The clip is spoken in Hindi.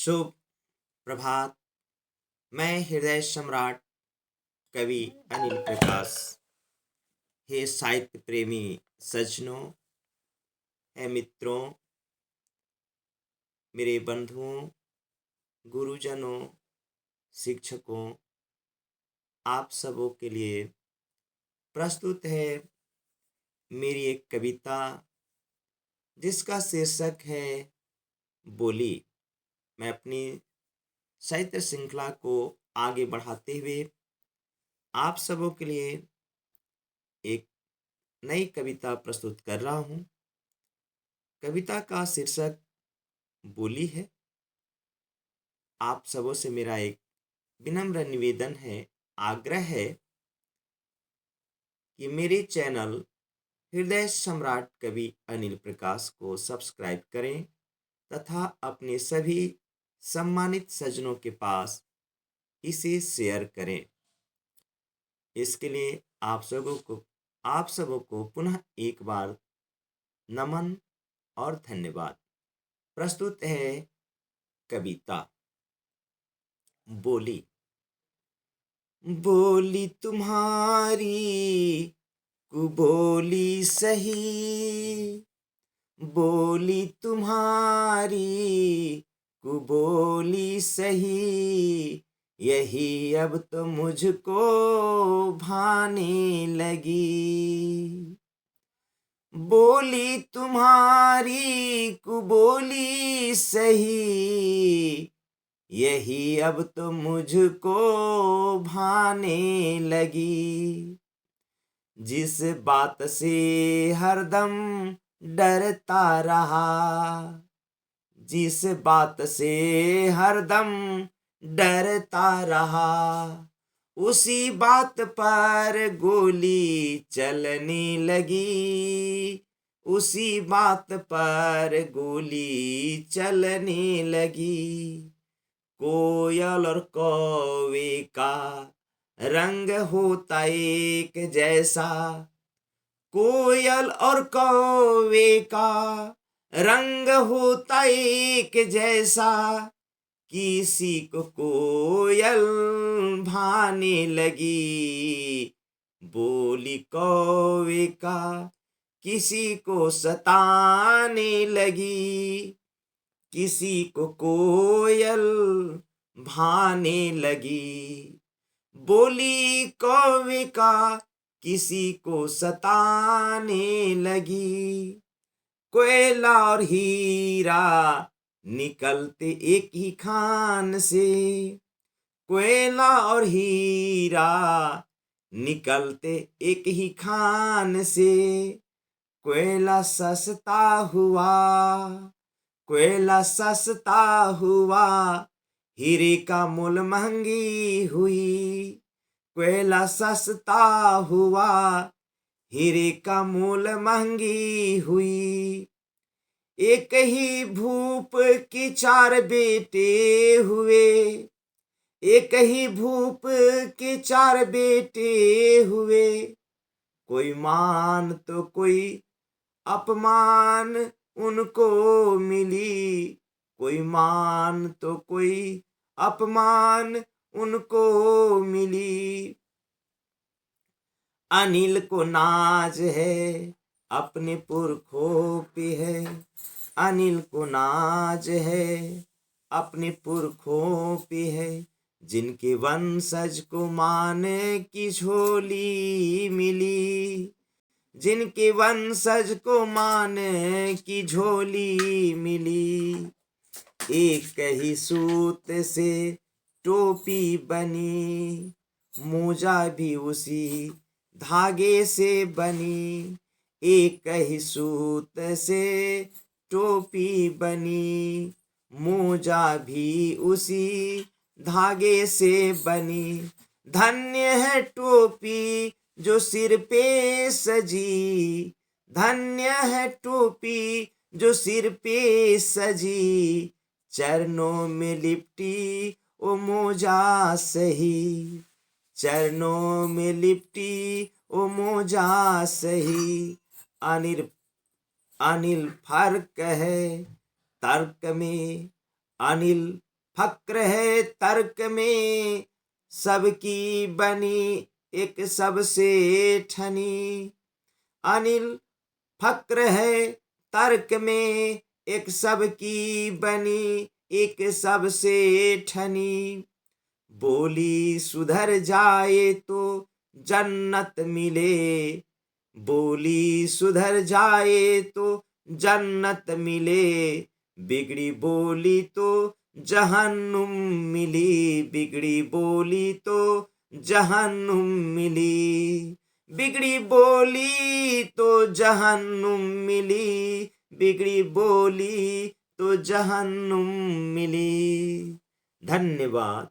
शुभ प्रभात। मैं हृदय सम्राट कवि अनिल प्रकाश। हे साहित्य प्रेमी सज्जनों, हे मित्रों, मेरे बंधुओं, गुरुजनों, शिक्षकों, आप सबों के लिए प्रस्तुत है मेरी एक कविता जिसका शीर्षक है बोली। मैं अपनी साहित्य श्रृंखला को आगे बढ़ाते हुए आप सबों के लिए एक नई कविता प्रस्तुत कर रहा हूँ। कविता का शीर्षक बोली है। आप सबों से मेरा एक विनम्र निवेदन है, आग्रह है कि मेरे चैनल हृदय सम्राट कवि अनिल प्रकाश को सब्सक्राइब करें तथा अपने सभी सम्मानित सज्जनों के पास इसे शेयर करें। इसके लिए आप सबों को पुनः एक बार नमन और धन्यवाद। प्रस्तुत है कविता बोली। बोली तुम्हारी कुबोली सही, बोली तुम्हारी कुबोली सही, यही अब तो मुझको भाने लगी। बोली तुम्हारी कुबोली सही, यही अब तो मुझको भाने लगी। जिस बात से हरदम डरता रहा, जिस बात से हरदम डरता रहा, उसी बात पर गोली चलने लगी, उसी बात पर गोली चलने लगी। कोयल और कौवे का रंग होता एक जैसा, कोयल और कौवे का रंग होता एक जैसा, किसी को कोयल भाने लगी। बोली कौवे का किसी को सताने लगी, किसी को कोयल भाने लगी। बोली कौवे का किसी को सताने लगी। कोयला और हीरा निकलते एक ही खान से, कोयला और हीरा निकलते एक ही खान से। कोयला सस्ता हुआ, कोयला सस्ता हुआ, हीरे का मोल महंगी हुई। कोयला सस्ता हुआ, हीरे का मोल महंगी हुई। एक ही भूप के चार बेटे हुए, एक ही भूप के चार बेटे हुए। कोई मान तो कोई अपमान उनको मिली, कोई मान तो कोई अपमान उनको मिली। अनिल को नाज है अपने पुरखों पे है, अनिल को नाज है अपने पुरखों पे है। जिनके वंशज को मान की झोली मिली, जिनके वंशज को मान की झोली मिली। एक ही सूत से टोपी बनी, मोजा भी उसी धागे से बनी। एक ही सूत से टोपी बनी, मोजा भी उसी धागे से बनी। धन्य है टोपी जो सिर पे सजी, धन्य है टोपी जो सिर पे सजी। चरणों में लिपटी ओ मोजा सही, चरणों में लिपटी ओ मोजा सही। अनिल अनिल फर्क है तर्क में, अनिल फक्र है तर्क में सबकी बनी एक सबसे ठनी। अनिल फक्र है तर्क में एक सबकी बनी एक सबसे ठनी। बोली सुधर जाए तो जन्नत मिले, बोली सुधर जाए तो जन्नत मिले, बिगड़ी बोली तो जहन्नुम मिली, बिगड़ी बोली तो जहन्नुम मिली, बिगड़ी बोली तो जहन्नुम मिली, बिगड़ी बोली तो जहन्नुम मिली। धन्यवाद।